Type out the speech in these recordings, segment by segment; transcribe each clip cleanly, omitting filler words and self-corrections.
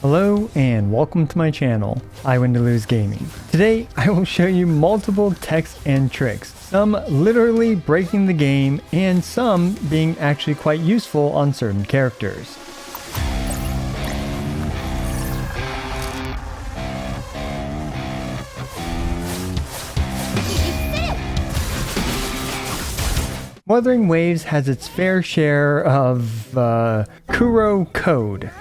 Hello and welcome to my channel, I Win to Lose Gaming. Today I will show you multiple techs and tricks, some literally breaking the game and some being actually quite useful on certain characters. Wuthering Waves has its fair share of Kuro code.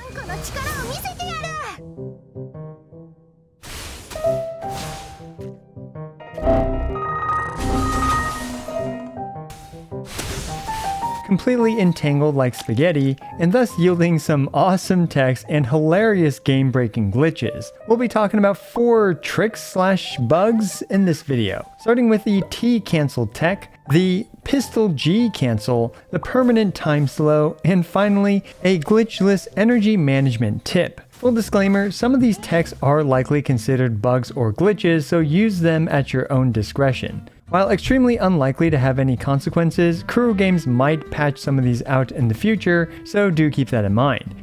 Completely entangled like spaghetti, and thus yielding some awesome techs and hilarious game-breaking glitches. We'll be talking about 4 tricks/bugs in this video, starting with the T Cancel tech, the Pistol G Cancel, the permanent time slow, and finally, a glitchless energy management tip. Full disclaimer, some of these techs are likely considered bugs or glitches, so use them at your own discretion. While extremely unlikely to have any consequences, Kurogames might patch some of these out in the future, so do keep that in mind.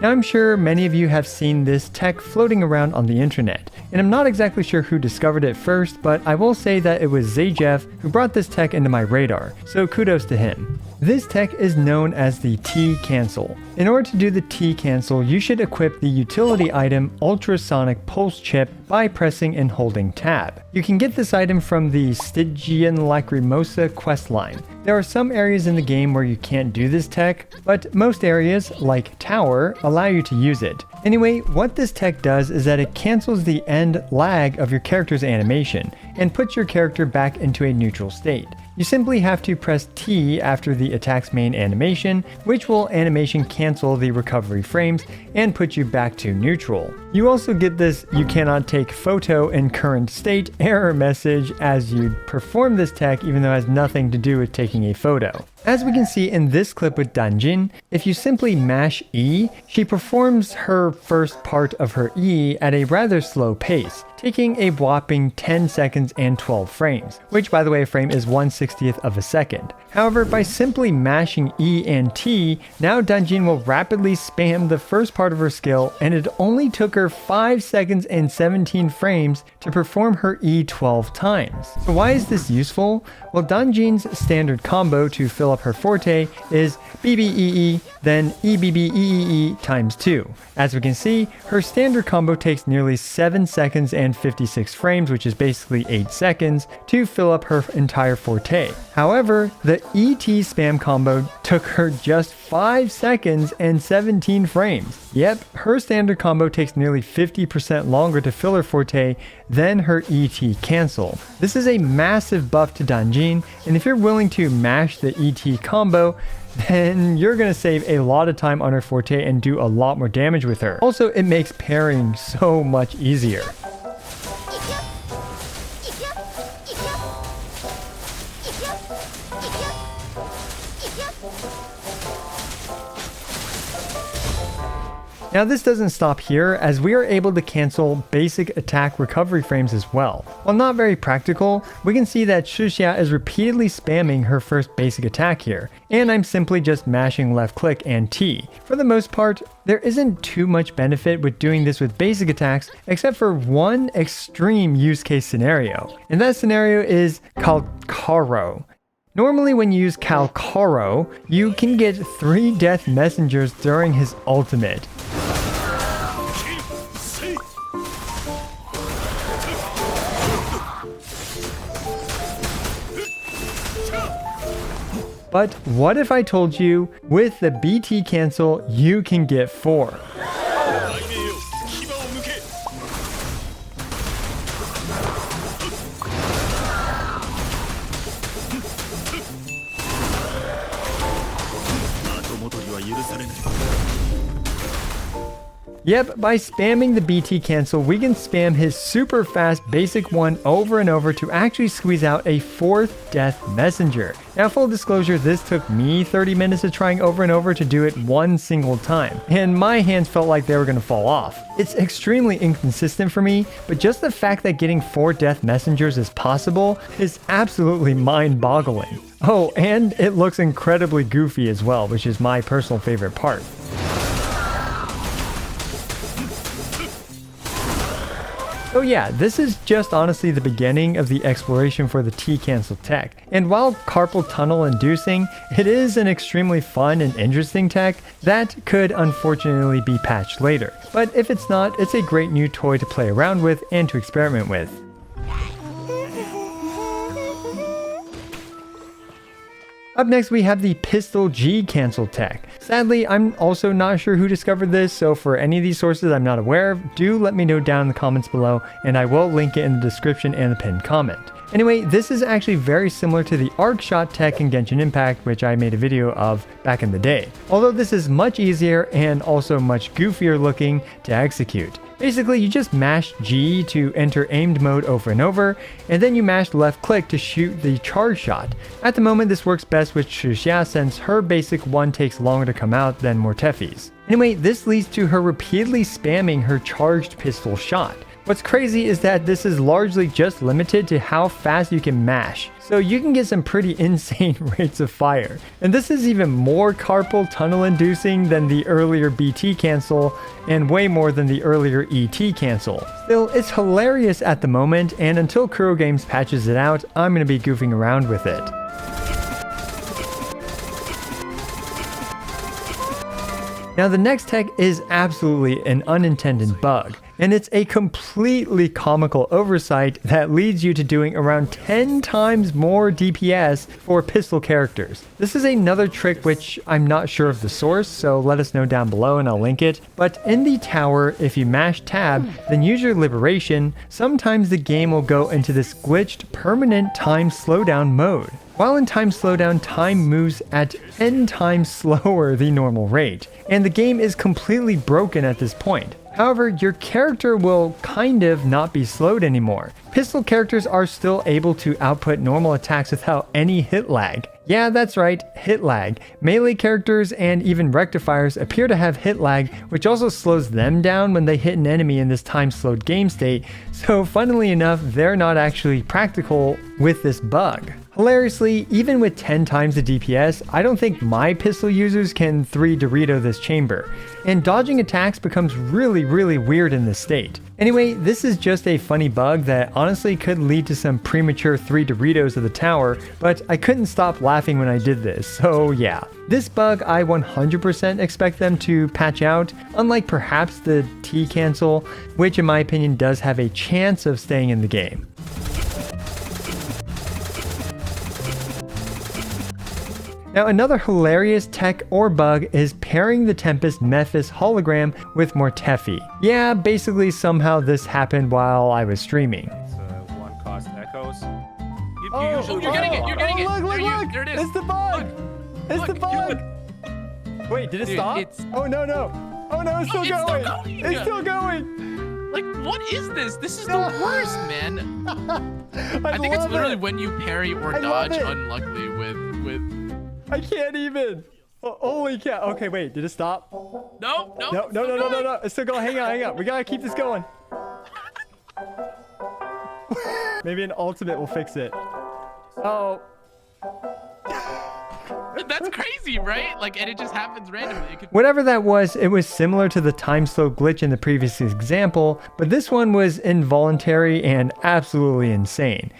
Now I'm sure many of you have seen this tech floating around on the internet, and I'm not exactly sure who discovered it first, but I will say that it was Zayjeff who brought this tech into my radar, so kudos to him. This tech is known as the T Cancel. In order to do the T Cancel, you should equip the utility item Ultrasonic Chip by pressing and holding tab. You can get this item from the Stygian Lacrimosa questline. There are some areas in the game where you can't do this tech, but most areas, like Tower, allow you to use it. Anyway, what this tech does is that it cancels the end lag of your character's animation and puts your character back into a neutral state. You simply have to press T after the attack's main animation, which will animation cancel the recovery frames and put you back to neutral. You also get this "you cannot take photo in current state" error message as you perform this tech, even though it has nothing to do with taking a photo. As we can see in this clip with Danjin, if you simply mash E, she performs her first part of her E at a rather slow pace, taking a whopping 10 seconds and 12 frames, which by the way a frame is 1/60th of a second. However, by simply mashing E and T, now Danjin will rapidly spam the first part of her skill, and it only took her 5 seconds and 17 frames to perform her E 12 times. So why is this useful? Well, Danjin's standard combo to fill up her forte is BBEE, then EBBEEE times 2. As we can see, her standard combo takes nearly 7 seconds and 56 frames, which is basically 8 seconds, to fill up her entire forte. However, the ET spam combo took her just 5 seconds and 17 frames. Yep, her standard combo takes nearly 50% longer to fill her forte than her ET cancel. This is a massive buff to Danjin, and if you're willing to mash the ET combo, then you're going to save a lot of time on her forte and do a lot more damage with her. Also, it makes parrying so much easier. Now this doesn't stop here, as we are able to cancel basic attack recovery frames as well. While not very practical, we can see that Shuxia is repeatedly spamming her first basic attack here, and I'm simply just mashing left click and T. For the most part, there isn't too much benefit with doing this with basic attacks, except for one extreme use case scenario, and that scenario is Kalkaro. Normally when you use Kalkaro, you can get 3 death messengers during his ultimate. But what if I told you, with the BT cancel, you can get 4? Yep, by spamming the BT cancel, we can spam his super fast basic one over and over to actually squeeze out a 4th death messenger. Now full disclosure, this took me 30 minutes of trying over and over to do it one single time, and my hands felt like they were going to fall off. It's extremely inconsistent for me, but just the fact that getting 4 death messengers is possible is absolutely mind-boggling. Oh, and it looks incredibly goofy as well, which is my personal favorite part. So yeah, this is just honestly the beginning of the exploration for the T Cancel tech. And while carpal tunnel inducing, it is an extremely fun and interesting tech that could unfortunately be patched later. But if it's not, it's a great new toy to play around with and to experiment with. Up next, we have the Pistol G Cancel tech. Sadly, I'm also not sure who discovered this, so for any of these sources I'm not aware of, do let me know down in the comments below, and I will link it in the description and the pinned comment. Anyway, this is actually very similar to the Arc Shot tech in Genshin Impact, which I made a video of back in the day. Although this is much easier and also much goofier looking to execute. Basically, you just mash G to enter aimed mode over and over, and then you mash left click to shoot the charge shot. At the moment, this works best with Shuxia since her basic one takes longer to come out than Mortephi's. Anyway, this leads to her repeatedly spamming her charged pistol shot. What's crazy is that this is largely just limited to how fast you can mash, so you can get some pretty insane rates of fire. And this is even more carpal tunnel inducing than the earlier BT cancel, and way more than the earlier ET cancel. Still, it's hilarious at the moment, and until Kurogames patches it out, I'm going to be goofing around with it. Now the next tech is absolutely an unintended bug, and it's a completely comical oversight that leads you to doing around 10 times more DPS for pistol characters. This is another trick which I'm not sure of the source, so let us know down below and I'll link it. But in the tower, if you mash tab, then use your liberation, sometimes the game will go into this glitched permanent time slowdown mode. While in time slowdown, time moves at 10 times slower the normal rate, and the game is completely broken at this point. However, your character will kind of not be slowed anymore. Pistol characters are still able to output normal attacks without any hit lag. Yeah, that's right, hit lag. Melee characters and even rectifiers appear to have hit lag, which also slows them down when they hit an enemy in this time slowed game state, so funnily enough, they're not actually practical with this bug. Hilariously, even with 10 times the DPS, I don't think my pistol users can 3 Dorito this chamber, and dodging attacks becomes really weird in this state. Anyway, this is just a funny bug that honestly could lead to some premature 3 Doritos of the tower, but I couldn't stop laughing when I did this, so yeah. This bug I 100% expect them to patch out, unlike perhaps the T Cancel, which in my opinion does have a chance of staying in the game. Now another hilarious tech or bug is pairing the Tempest Mephis hologram with Mortephi. Yeah, basically somehow this happened while I was streaming. It's one cost echoes. You're getting it! You're getting it! Look! There it is! It's the bug! It's the bug! Wait, did it stop? Oh no! Oh no, it's still going! It's still going! Like, what is this? This is the worst, man. I think it's literally when you parry or dodge unluckily with... I can't even. Oh, holy cow. Okay, wait. Did it stop? No. It's still going. Hang on. We gotta keep this going. Maybe an ultimate will fix it. Oh. That's crazy, right? Like, and it just happens randomly. Whatever that was, it was similar to the time slow glitch in the previous example, but this one was involuntary and absolutely insane.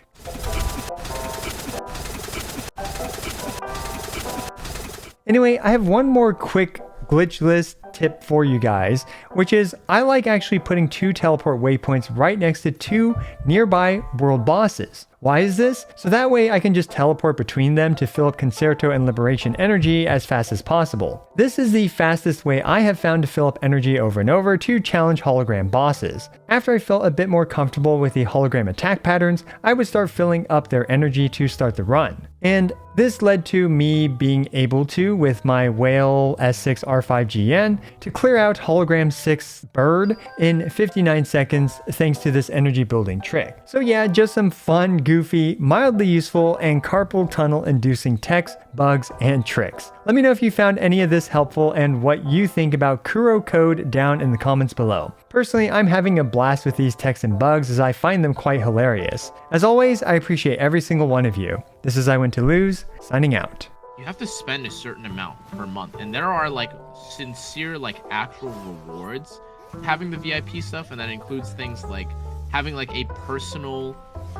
Anyway, I have one more quick glitch list tip for you guys, which is I like actually putting 2 teleport waypoints right next to 2 nearby world bosses. Why is this? So that way I can just teleport between them to fill up Concerto and Liberation energy as fast as possible. This is the fastest way I have found to fill up energy over and over to challenge hologram bosses. After I felt a bit more comfortable with the hologram attack patterns, I would start filling up their energy to start the run. And this led to me being able to, with my Whale S6 R5GN, to clear out Hologram 6 Bird in 59 seconds thanks to this energy building trick. So yeah, just some fun, goofy, mildly useful, and carpal tunnel inducing techs, bugs, and tricks. Let me know if you found any of this helpful and what you think about Kuro code down in the comments below. Personally, I'm having a blast with these techs and bugs as I find them quite hilarious. As always, I appreciate every single one of you. This is I Went to Lose, signing out. You have to spend a certain amount per month, and there are like sincere, like actual rewards having the VIP stuff, and that includes things like having like a personal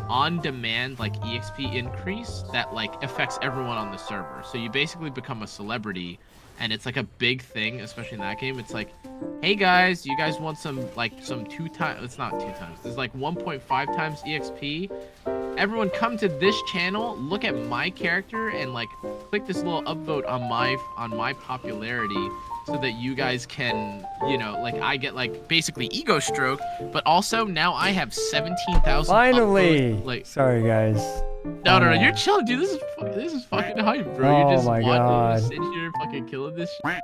on-demand like EXP increase that like affects everyone on the server. So you basically become a celebrity, and it's like a big thing, especially in that game. It's like, hey guys, you guys want some like some 2 times, it's not 2 times, it's like 1.5 times EXP. Everyone come to this channel, look at my character, and like click this little upvote on my popularity, so that you guys can, you know, like I get like basically ego stroke, but also now I have 17,000 Finally upvotes, like, sorry guys. no, you're chilling, dude. This is fucking hype, bro. You're just my watching, God. you're sitting here fucking killing this shit.